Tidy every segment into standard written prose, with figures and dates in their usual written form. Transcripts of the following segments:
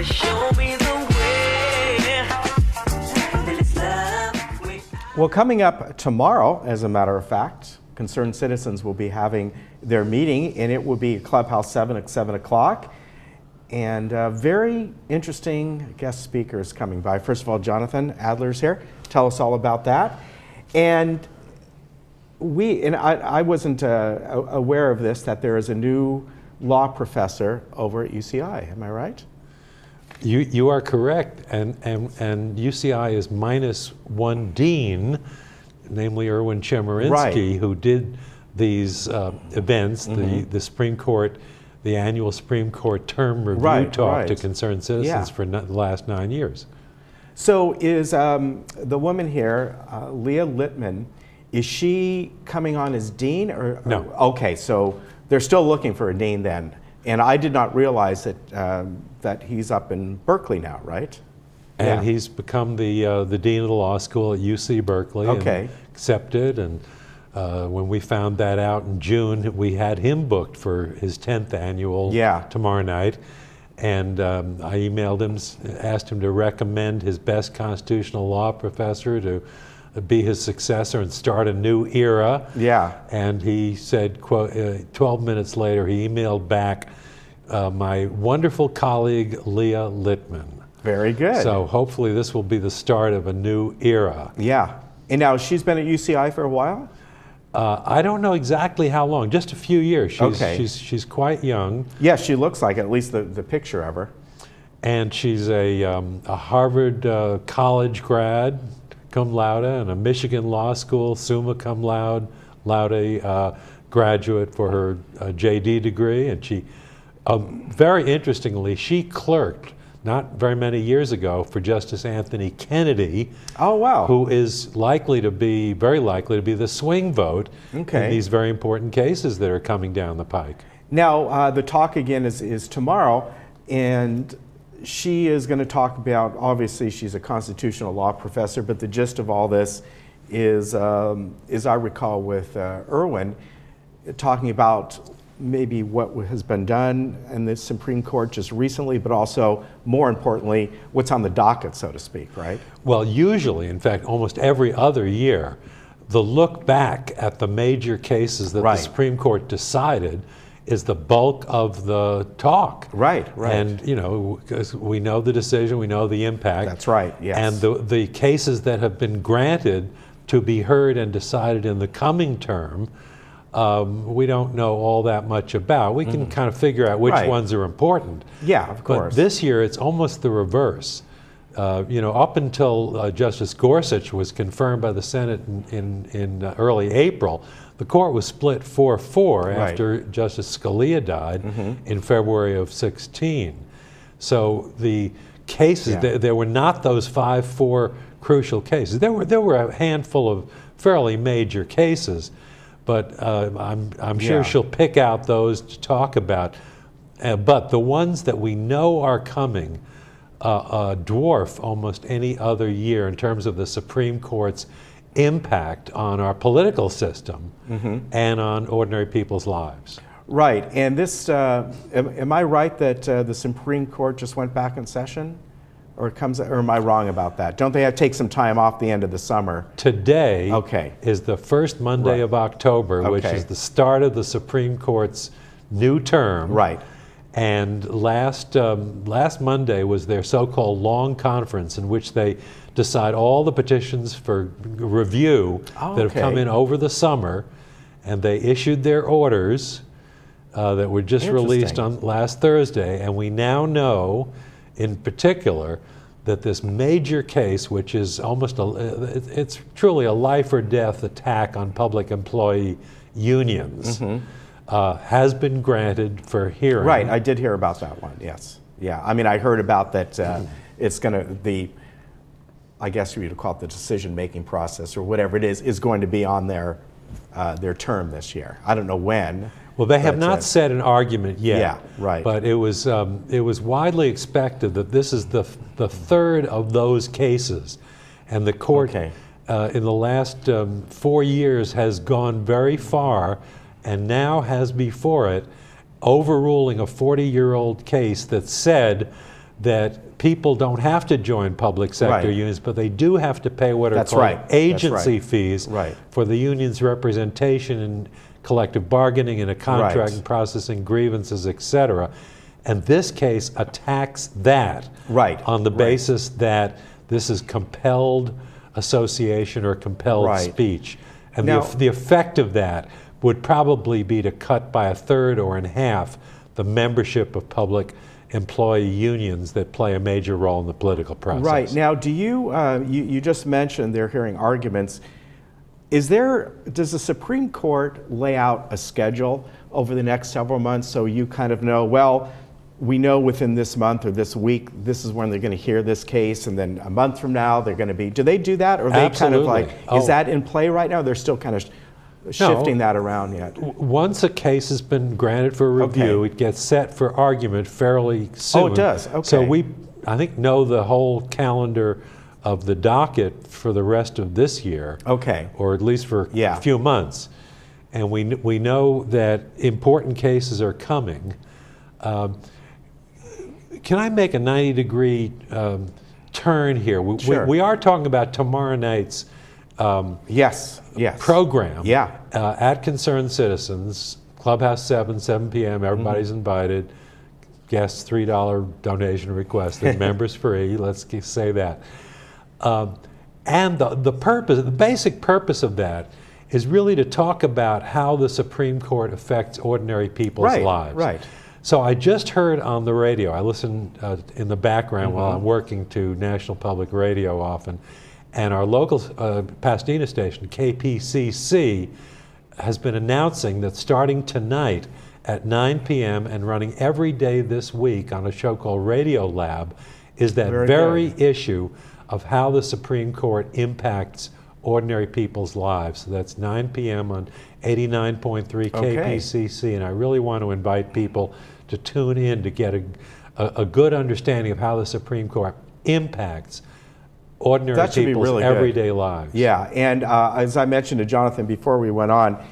to show me the way. It's love. Well, coming up tomorrow, as a matter of fact, concerned citizens will be having their meeting, and it will be at Clubhouse 7 at 7 o'clock. And very interesting guest speakers coming by. First of all, Jonathan Adler's here. Tell us all about that. And I wasn't aware of this, that there is a new law professor over at UCI. Am I right? You are correct. And UCI is minus one dean, namely Erwin Chemerinsky, Right. who did these events, the Supreme Court, the annual Supreme Court term review talk to concerned citizens for the last 9 years. So is the woman here, Leah Littman, is she coming on as dean? No. Okay, so they're still looking for a dean then. And I did not realize that he's up in Berkeley now, right? And he's become the dean of the law school at UC Berkeley. Okay. And accepted, and when we found that out in June, we had him booked for his 10th annual tomorrow night. And I emailed him, asked him to recommend his best constitutional law professor to be his successor and start a new era. Yeah. And he said, quote, 12 minutes later, he emailed back, my wonderful colleague, Leah Littman. Very good. So hopefully this will be the start of a new era. Yeah. And now she's been at UCI for a while? I don't know exactly how long, just a few years. She's quite young. Yeah, she looks like it, at least the picture of her. And she's a Harvard college grad, cum laude, and a Michigan Law School summa cum laude graduate for her JD degree. And she, very interestingly, she clerked not very many years ago for Justice Anthony Kennedy. Oh, wow. Who is very likely to be the swing vote in these very important cases that are coming down the pike. Now, the talk again is tomorrow, and she is going to talk about, obviously she's a constitutional law professor, but the gist of all this is I recall with Erwin, talking about maybe what has been done in the Supreme Court just recently, but also, more importantly, what's on the docket, so to speak, right? Well, usually, in fact, almost every other year, the look back at the major cases that the Supreme Court decided is the bulk of the talk. Right. And, you know, because we know the decision, we know the impact. That's right, yes. And the cases that have been granted to be heard and decided in the coming term, we don't know all that much about. We can kind of figure out which ones are important. Yeah, of course. But this year, it's almost the reverse. You know, up until Justice Gorsuch was confirmed by the Senate in early April, the court was split 4-4 after Justice Scalia died in February of 16. So the cases, there were not those 5-4 crucial cases. There were a handful of fairly major cases, but I'm sure she'll pick out those to talk about. But the ones that we know are coming dwarf almost any other year in terms of the Supreme Court's impact on our political system and on ordinary people's lives. Right, and this, am I right that the Supreme Court just went back in session? Or am I wrong about that? Don't they have to take some time off the end of the summer? Today is the first Monday of October, which is the start of the Supreme Court's new term. Right. And last Monday was their so-called long conference in which they decide all the petitions for review that have come in over the summer, and they issued their orders that were just released on last Thursday, and we now know in particular that this major case, which is almost it's truly a life or death attack on public employee unions, has been granted for hearing. Right, I did hear about that one, yes. Yeah, I mean, I heard about that it's going to, I guess you'd call it the decision-making process or whatever it is going to be on their term this year. I don't know when. Well, they have not set an argument yet. Yeah, right. But it was widely expected that this is the third of those cases, and the court in the last 4 years has gone very far, and now has before it overruling a 40-year-old case that said that people don't have to join public sector Right. unions, but they do have to pay what are That's called right. That's agency right. fees Right. for the union's representation in collective bargaining and a contract and processing grievances, etc. And this case attacks that Right. on the Right. basis that this is compelled association or compelled Right. speech. And Now- the effect of that would probably be to cut by a third or in half the membership of public employee unions that play a major role in the political process. Right. Now, do you, you just mentioned they're hearing arguments. Does the Supreme Court lay out a schedule over the next several months so you kind of know, well, we know within this month or this week, this is when they're going to hear this case, and then a month from now they're going to be, do they do that? Or are they kind of Absolutely. like, Oh. is that in play right now? They're still kind of shifting that around yet? Once a case has been granted for review, Okay. it gets set for argument fairly soon. Oh, it does? Okay. So we, I think, know the whole calendar of the docket for the rest of this year. Okay. Or at least for Yeah. a few months. And we know that important cases are coming. Can I make a 90-degree turn here? Sure. We are talking about tomorrow night's Yes. program Yeah. at Concerned Citizens, Clubhouse 7 p.m. Everybody's invited. Guests $3 donation requested. Members free. Let's say that. And the purpose, the basic purpose of that, is really to talk about how the Supreme Court affects ordinary people's lives. Right. So I just heard on the radio, I listen in the background while I'm working to National Public Radio often, and our local Pasadena station, KPCC, has been announcing that starting tonight at 9 p.m. and running every day this week on a show called Radio Lab is that very issue of how the Supreme Court impacts ordinary people's lives. So that's 9 p.m. on 89.3 KPCC, and I really want to invite people to tune in to get a good understanding of how the Supreme Court impacts ordinary That should be people's really good. everyday lives. Yeah, and as I mentioned to Jonathan before we went on,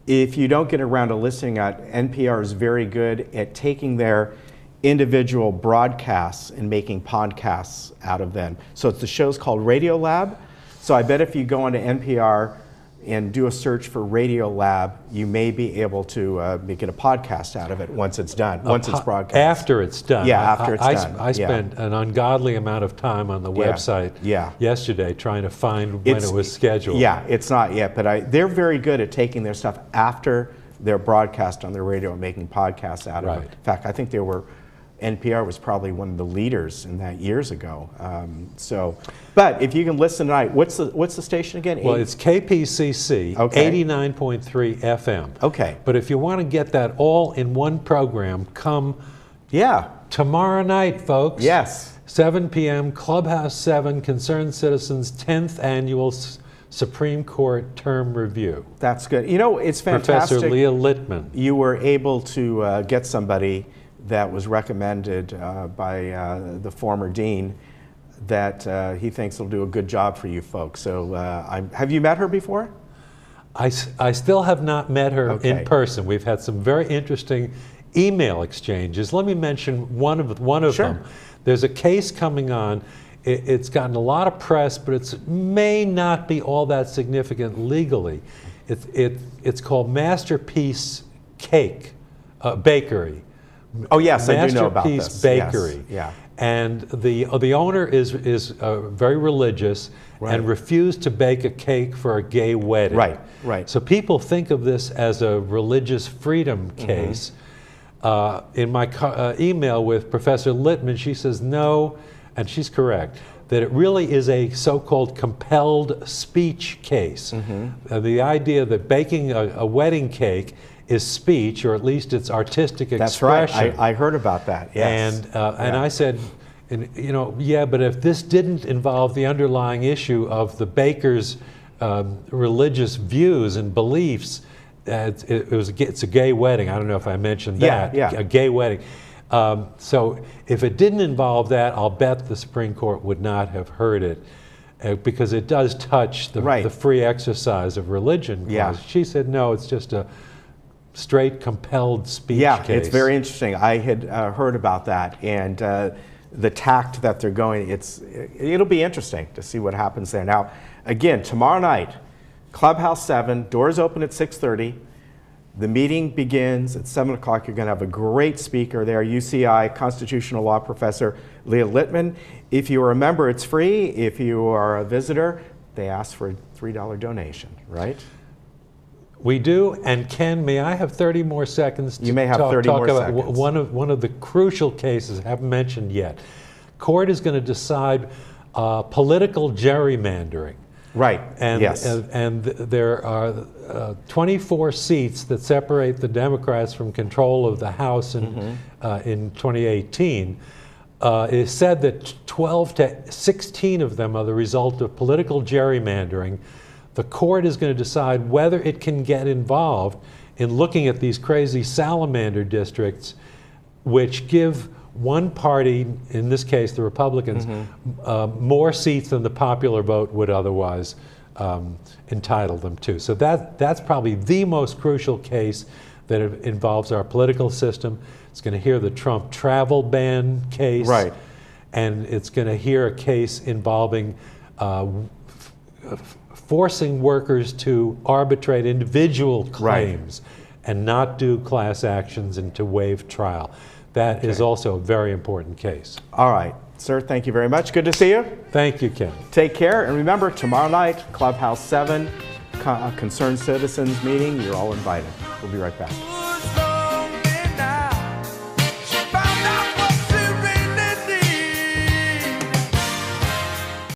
if you don't get around to listening, NPR is very good at taking their individual broadcasts and making podcasts out of them. So the show's called Radio Lab. So I bet if you go onto NPR and do a search for Radio Lab, you may be able to make it a podcast out of it once it's done, once it's broadcast. After it's done. Yeah, after it's done. I spent an ungodly amount of time on the website yesterday trying to find when it was scheduled. Yeah, it's not yet, but they're very good at taking their stuff after their broadcast on their radio and making podcasts out of it. In fact, I think NPR was probably one of the leaders in that years ago. But if you can listen tonight, what's the station again? Well, it's KPCC, 89.3 FM. Okay. But if you want to get that all in one program, come tomorrow night, folks. Yes. 7 p.m., Clubhouse 7, Concerned Citizens 10th Annual Supreme Court Term Review. That's good. You know, it's fantastic. Professor Leah Littman. You were able to get somebody that was recommended by the former dean that he thinks will do a good job for you folks. So have you met her before? I still have not met her in person. We've had some very interesting email exchanges. Let me mention one of them. There's a case coming on. It's gotten a lot of press, but it may not be all that significant legally. It's called Masterpiece Cake Bakery. Oh yes, I do know about this. Masterpiece Bakery. Yes. Yeah. And the owner is very religious and refused to bake a cake for a gay wedding. Right. So people think of this as a religious freedom case. In my email with Professor Littman, she says no, and she's correct, that it really is a so-called compelled speech case. The idea that baking a wedding cake is speech, or at least it's artistic expression. That's right. I heard about that. Yes. And I said, but if this didn't involve the underlying issue of the baker's religious views and beliefs, it's a gay wedding. I don't know if I mentioned that. A gay wedding. So if it didn't involve that, I'll bet the Supreme Court would not have heard it. Because it does touch the free exercise of religion clause. She said, no, it's just a straight compelled speech case. It's very interesting. I had heard about that, and the tact that they're going. It'll be interesting to see what happens there. Now, again, tomorrow night, Clubhouse 7, doors open at 6:30. The meeting begins at 7 o'clock. You're going to have a great speaker there, UCI constitutional law professor Leah Littman. If you are a member, it's free. If you are a visitor, they ask for a $3 donation, right? We do. And Ken, may I have 30 more seconds to You may have talk 30 more about seconds. one of the crucial cases I haven't mentioned yet. Court is going to decide political gerrymandering. Right, And, yes. and there are 24 seats that separate the Democrats from control of the House in 2018. It is said that 12 to 16 of them are the result of political gerrymandering. The court is going to decide whether it can get involved in looking at these crazy salamander districts, which give one party, in this case the Republicans, more seats than the popular vote would otherwise entitle them to. So that's probably the most crucial case that involves our political system. It's going to hear the Trump travel ban case. Right. And it's going to hear a case involving forcing workers to arbitrate individual claims and not do class actions and to waive trial. That is also a very important case. All right. Sir, thank you very much. Good to see you. Thank you, Ken. Take care. And remember, tomorrow night, Clubhouse 7, Concerned Citizens meeting. You're all invited. We'll be right back.